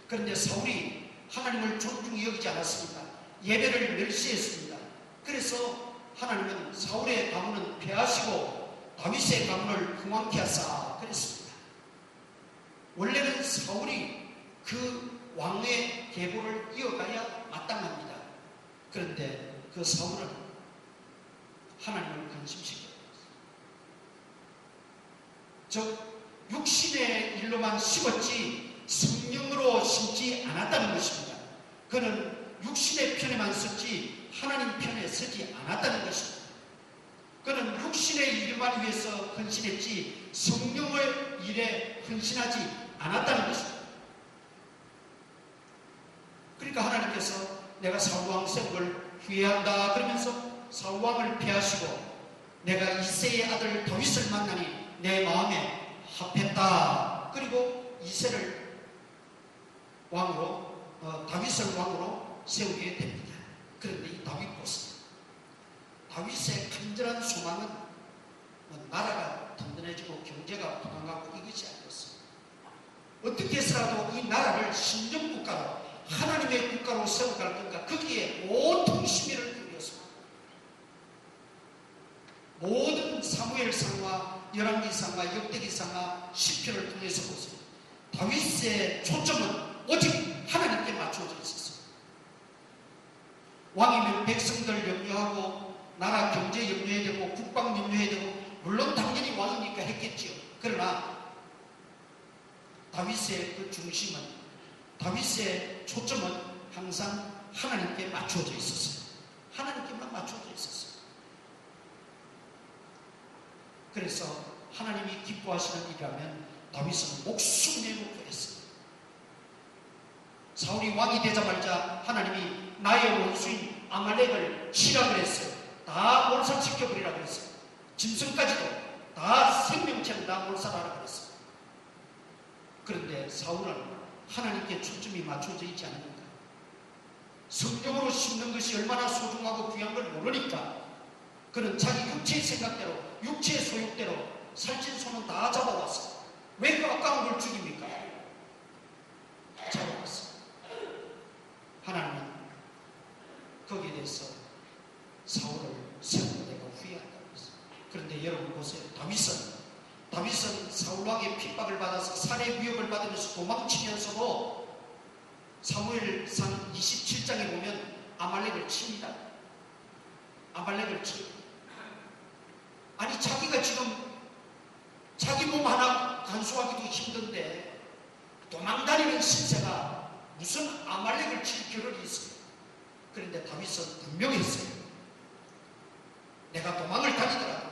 [SPEAKER 1] 그런데 사울이 하나님을 존중히 여기지 않았습니다. 예배를 멸시했습니다. 그래서 하나님은 사울의 가문은 폐하시고 다윗의 가문을 흥왕케 하사 그랬습니다. 원래는 사울이 그 왕의 계보를 이어가야 마땅합니다. 그런데 그 사울은 하나님을 근심시켰습니다. 즉 육신의 일로만 심었지 성령으로 심지 않았다는 것입니다. 그는 육신의 편에만 섰지 하나님 편에 서지 않았다는 것입니다. 그는 육신의 일만 위해서 헌신했지 성령의 일에 헌신하지 않았다는 것입니다. 그러니까 하나님께서 내가 사울왕 세운 걸 후회한다 그러면서 사울왕을 폐하시고 내가 이새의 아들 다윗을 만나니 내 마음에 합했다. 그리고 이새를 왕으로 다윗을 왕으로 세우게 됩니다. 그런데 이 다윗 보세요. 다윗의 간절한 소망은 나라가 든든해지고 경제가 부강하고 이것이 아니었어요. 어떻게 해서라도 이 나라를 신정국가로 하나님의 국가로 세워갈 건가 거기에 온통 심의를 기울였습니다. 모든 사무엘상과 열왕기상과 역대기상과 시편을 통해서 보세요. 다윗의 초점은 오직 하나님께 맞춰져 있었어요. 왕이면 백성들 염려하고 나라 경제 염려해야 되고 국방 염려해야 되고 물론 당연히 왕이니까 했겠지요. 그러나 다윗의 그 중심은 다윗의 초점은 항상 하나님께 맞춰져 있었어요. 하나님께만 맞춰져 있었어요. 그래서 하나님이 기뻐하시는 일이라면 다윗은 목숨 내놓고 했어요. 사울이 왕이 되자마자 하나님이 나의 원수인 아말렉을 치라 그랬어요. 다 몰살시켜버리라 그랬어요. 짐승까지도 다 생명체는 다 몰살하라 그랬어요. 그런데 사울은 하나님께 초점이 맞춰져 있지 않으니까 성경으로 심는 것이 얼마나 소중하고 귀한 걸 모르니까 그는 자기 육체의 생각대로 육체의 소욕대로 살찐 손은 다 잡아왔어요. 왜 그 아까운 걸 죽입니까? 잡아왔어요. 하나님은 거기에 대해서 사울을 세우고 내가 후회한다고 했어요. 그런데 여러분 보세요. 다윗은 사울왕의 핍박을 받아서 살해 위협을 받으면서 도망치면서도 사무엘상 27장에 보면 아말렉을 칩니다. 아말렉을 칩니다. 아니 자기가 지금 자기 몸 하나 간수하기도 힘든데 도망다니는 신세가 무슨 아말렉을 칠 겨를이 있어요. 그런데 다윗은 분명했어요. 내가 도망을 다니더라도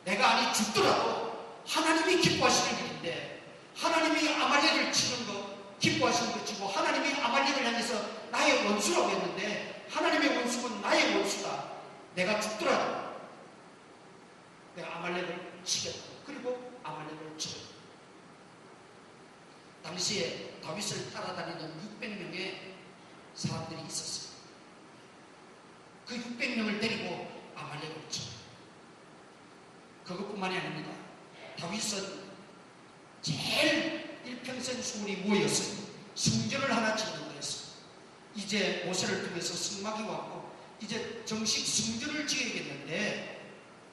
[SPEAKER 1] 내가 아니 죽더라도 하나님이 기뻐하시는 일인데 하나님이 아말렉을 치는 거 기뻐하시는 것이고 하나님이 아말렉을 향해서 나의 원수라고 했는데 하나님의 원수는 나의 원수다. 내가 죽더라도 내가 아말렉을 치겠다. 그리고 아말렉을 쳐요. 당시에 다윗을 따라다니는 600명의 사람들이 있었어요. 그 600명을 데리고 아말렉을 쳐요. 그것뿐만이 아닙니다. 다윗은 제일 일평생 소원이 뭐였어요? 성전을 하나 짓는 거였어요. 이제 모세를 통해서 성막이 왔고 이제 정식 성전을 지어야겠는데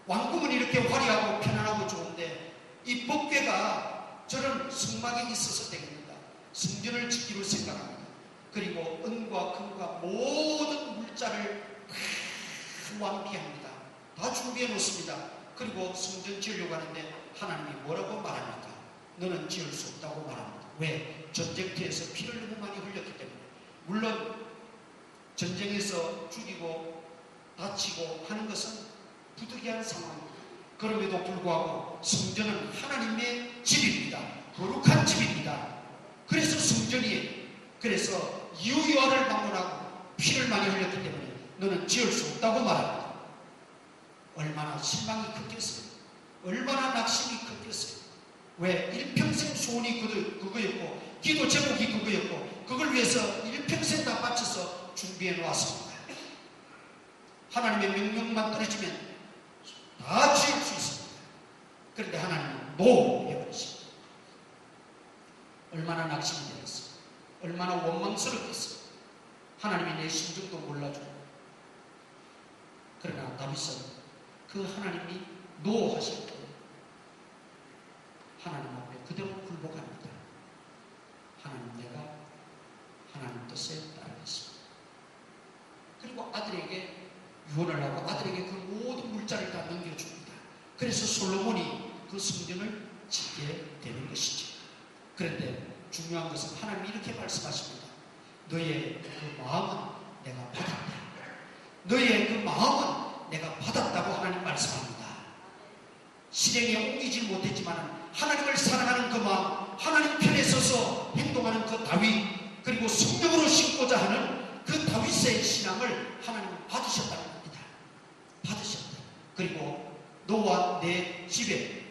[SPEAKER 1] 왕궁은 이렇게 화려하고 편안하고 좋은데 이 법궤가 저런 성막이 있어서 되겠는가? 성전을 짓기로 생각합니다. 그리고 은과 금과 모든 물자를 완비합니다. 다 준비해 놓습니다. 그리고 성전 지으려고 하는데 하나님이 뭐라고 말합니까? 너는 지을 수 없다고 말합니다. 왜? 전쟁터에서 피를 너무 많이 흘렸기 때문에. 물론 전쟁에서 죽이고 다치고 하는 것은 부득이한 상황입니다. 그럼에도 불구하고 성전은 하나님의 집입니다. 거룩한 집입니다. 그래서 성전이에요. 그래서 유효화를 방문하고 피를 많이 흘렸기 때문에 너는 지을 수 없다고 말합니다. 얼마나 실망이 컸겠어요. 얼마나 낙심이 컸겠어요. 왜? 일평생 소원이 그거였고 기도 제목이 그거였고 그걸 위해서 일평생 다 바쳐서 준비해 놓았습니다. 하나님의 명령만 떨어지면 다 다 지을 수 있습니다. 그런데 하나님은 노 해버리십니다. 얼마나 낙심이 되었어요. 얼마나 원망스럽겠어요. 하나님이 내 심정도 몰라주고. 그러나 다윗은 그 하나님이 노 하실 때 하나님 앞에 그대로 굴복합니다. 하나님, 내가 하나님 뜻에 따르겠습니다. 그리고 아들에게 유언을 하고 아들에게 그 모든 물자를 다 넘겨줍니다. 그래서 솔로몬이 그 성전을 짓게 되는 것이죠. 그런데 중요한 것은 하나님이 이렇게 말씀하십니다. 너의 그 마음은 내가 받았다. 너의 그 마음은 내가 받았다고 하나님 말씀합니다. 실행에 옮기지 못했지만 하나님을 사랑하는 그 마음, 하나님 편에 서서 행동하는 그 다윗, 그리고 성령으로 심고자 하는 그 다윗의 신앙을 하나님은 받으셨다는 겁니다. 받으셨다. 그리고 너와 내 집에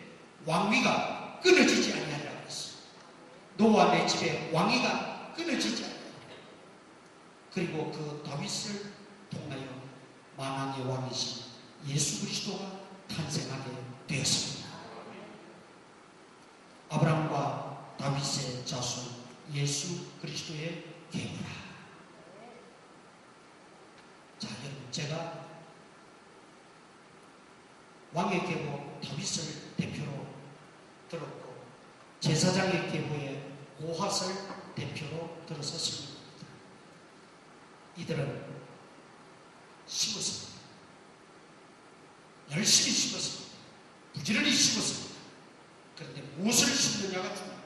[SPEAKER 1] 왕위가 끊어지지 아니하리라 그랬어요. 너와 내 집에 왕위가 끊어지지 아니하리라. 그리고 그 다윗을 통하여 만왕의 왕이신 예수 그리스도가 탄생하게 되었습니다. 아브라함과 다윗의 자손 예수 그리스도의 계보라. 자, 여러분, 제가 왕의 계보 다윗을 대표로 들었고 제사장의 계보에 고핫을 대표로 들어서 설명합니다. 이들은 심었습니다. 열심히 심었습니다. 부지런히 심었습니다. 그런데 무엇을 심느냐가 중요합니다.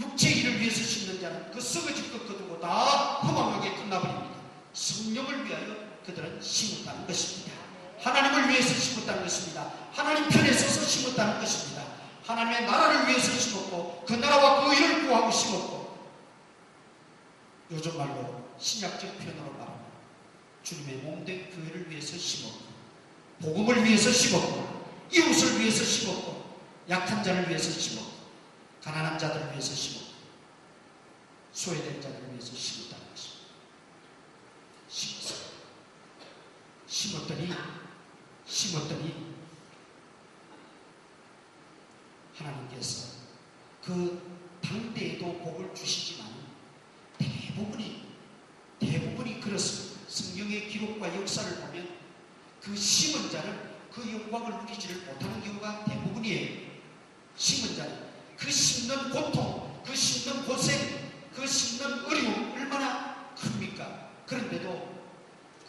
[SPEAKER 1] 육체의 일을 위해서 심는 자는 그 썩어질 것 거두고 다 허망하게 끝나버립니다. 성령을 위하여 그들은 심었다는 것입니다. 하나님을 위해서 심었다는 것입니다. 하나님 편에 서서 심었다는 것입니다. 하나님의 나라를 위해서 심었고 그 나라와 그 일을 구하고 심었고, 요즘 말로 신약적 표현으로 말하면 주님의 몸된 교회를 위해서 심었고, 복음을 위해서 심었고, 이웃을 위해서 심었고, 약한 자를 위해서 심었고, 가난한 자들을 위해서 심었고, 소외된 자들을 위해서 심었다는 것입니다. 심었더니 하나님께서 그 당대에도 복을 주시지만 대부분이 그렇습니다. 성경의 기록과 역사를 보면 그 심은 자는 그 영광을 누리지를 못하는 경우가 대부분이에요. 심은 자는 그 심는 고통, 그 심는 고생, 그 심는 어려움 얼마나 큽니까? 그런데도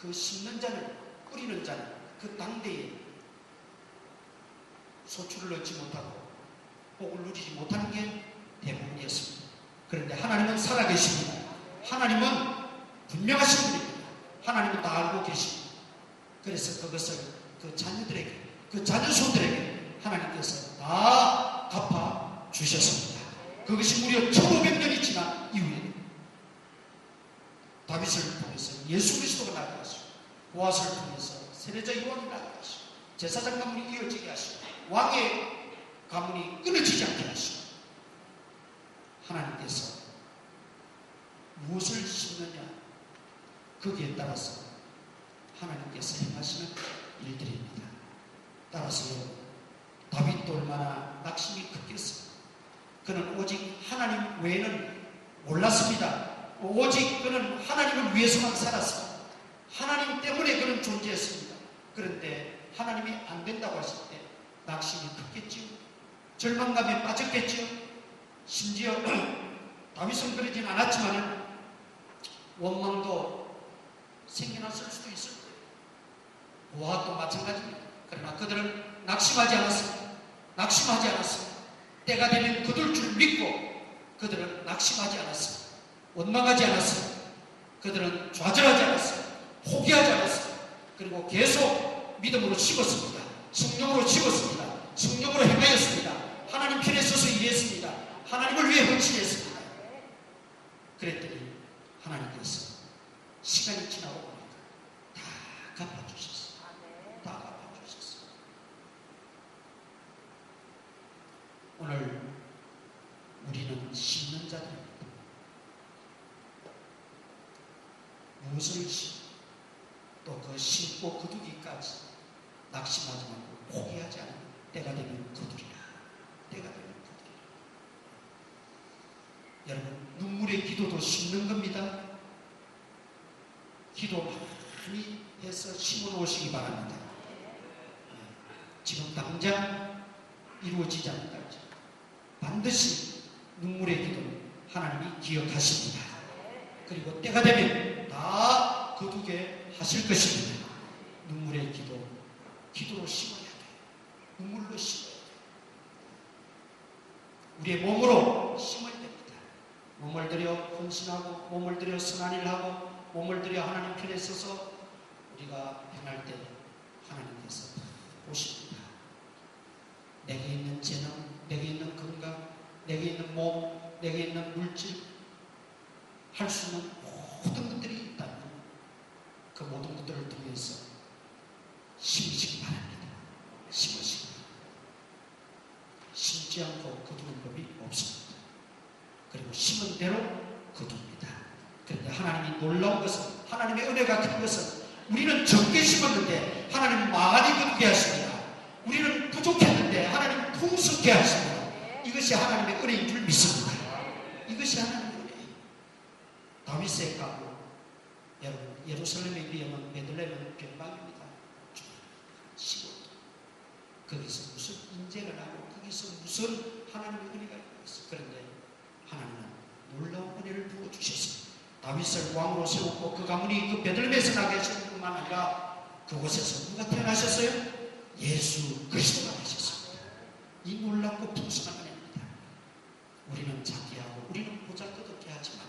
[SPEAKER 1] 그 심는 자는, 뿌리는 자는 그 당대에 소출을 얻지 못하고 복을 누리지 못하는 게 대부분이었습니다. 그런데 하나님은 살아계십니다. 하나님은 분명하신 분입니다. 하나님은 다 알고 계십니다. 그래서 그것을 그 자녀들에게, 그 자녀손들에게 하나님께서 다 갚아 주셨습니다. 그것이 무려 1500년이 지난 이후에 다윗을 통해서 예수 그리스도가 나게 하시고, 보아스를 통해서 세례자 요한이 나게 하시고, 제사장 가문이 이어지게 하시고, 왕의 가문이 끊어지지 않게 하시고, 하나님께서 무엇을 심느냐, 거기에 따라서 하나님께서 행하시는 일들입니다. 따라서 다윗도 얼마나 낙심이 컸겠어요. 그는 오직 하나님 외에는 몰랐습니다. 오직 그는 하나님을 위해서만 살았습니다. 하나님 때문에 그는 존재했습니다. 그런데 하나님이 안 된다고 하실 때 낙심이 컸겠지요. 절망감에 빠졌겠지요. 심지어 다윗은 그러진 않았지만 원망도 생겨났을 수도 있을 거예요. 보아도 마찬가지입니다. 그러나 그들은 낙심하지 않았습니다. 낙심하지 않았습니다. 때가 되면 거둘 줄 믿고 그들은 낙심하지 않았습니다. 원망하지 않았습니다. 그들은 좌절하지 않았습니다. 포기하지 않았습니다. 그리고 계속 믿음으로 심었습니다. 성령으로 심었습니다. 성령으로 행하였습니다. 하나님 편에 서서 일했습니다. 하나님을 위해 헌신했습니다. 그랬더니 하나님께서 시간이 지나고 보니까 다 갚아주셨어요. 다 갚아주셨어요. 오늘 우리는 심는 자들입니다. 무엇을 심고 또 그 심고 거두기까지 낙심하지 말고 포기하지 않는 때가 되면 거두리라. 때가 되면 거두리라. 여러분, 눈물의 기도도 심는 겁니다. 기도 많이 해서 심어 놓으시기 바랍니다. 지금 당장 이루어지지 않는다. 반드시 눈물의 기도는 하나님이 기억하십니다. 그리고 때가 되면 다 거두게 하실 것입니다. 눈물의 기도, 기도로 심어야 돼요. 눈물로 심어야 돼요. 우리의 몸으로 심어야 됩니다. 몸을 들여 헌신하고, 몸을 들여 선한 일을 하고, 몸을 들여 하나님 편에 서서 우리가 행할 때 하나님께서 보십니다. 내게 있는 재능, 내게 있는 건강, 내게 있는 몸, 내게 있는 물질, 할 수 있는 모든 것들이 있다면 그 모든 것들을 통해서 심으시기 바랍니다. 심으시기 바랍니다. 심지 않고 거두는 법이 없습니다. 그리고 심은 대로 거둡니다. 그런데 하나님이 놀라운 것은, 하나님의 은혜가 큰 것은, 우리는 적게 심었는데 하나님 많이 거두게 하십니다. 우리는 부족했는데 하나님 풍성케 하십니다. 이것이 하나님의 은혜인 줄 믿습니다. 이것이 하나님의 은혜예요. 다윗의 가구, 여러분, 예루살렘에 비하면 베들레헴은 변방입니다. 시골. 거기서 무슨 인재가 나고, 거기서 무슨 하나님의 은혜가 있어. 그런데 하나님은 놀라운 은혜를 부어주셨습니다. 다윗을 왕으로 세웠고, 그 가문이 그 베들레헴에서 나게 하신 뿐만 아니라 그곳에서 누가 태어나셨어요? 예수 그리스도가 되셨습니다. 이 놀랍고 풍성한 은혜입니다. 우리는 자기하고, 우리는 보잘것없게 하지만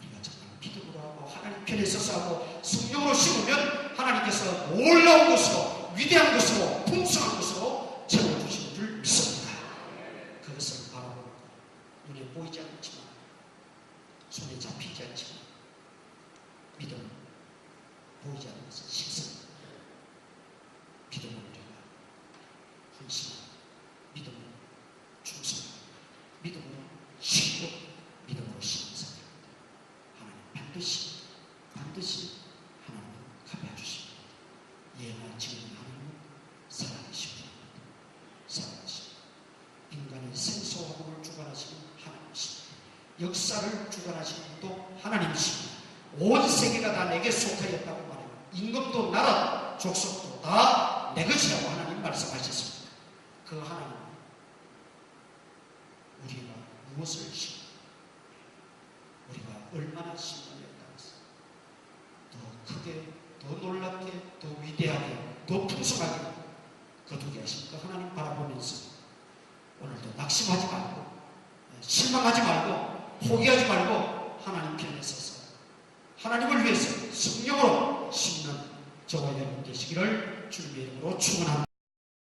[SPEAKER 1] 우리가 정말 믿음으로 하고 하나님 편에 서서 하고 성령으로 심으면 하나님께서 놀라운 것으로, 위대한 것으로, 풍성한 것으로 채워주시는 줄 믿습니다. 그것을 바라보고 눈에 보이지 않지만, 손에 잡히지 않지만, 믿음은 보이지 않는 것은 식습니다. 믿음은 우리가 헌신하고, 믿음은 충성하고, 믿음으로 쉬고, 믿음으로 신앙생활합니다. 하나님 반드시 하나님은 갚아주십니다. 예나 지금 하나님은 살아계십니다. 살아계십니다. 인간의 생소함을 주관하시는 하나님이십니다. 역사를 주관하시는 분도 하나님이십니다. 온 세계가 다 내게 속하였다고 말해요. 임금도 나라도 족속도 다 내 것이라고 하나님 말씀하셨습니다. 그 하나님, 우리가 무엇을 심고 우리가 얼마나 심었냐에 따라서 더 크게, 더 놀랍게, 더 위대하게, 더 풍성하게 거두게 하신 그 하나님 바라보면서 오늘도 낙심하지 말고, 실망하지 말고, 포기하지 말고 하나님 편에 서서 하나님을 위해서 성령으로 심는 저와 여러분 되시기를 주님의 이름으로 축원합니다.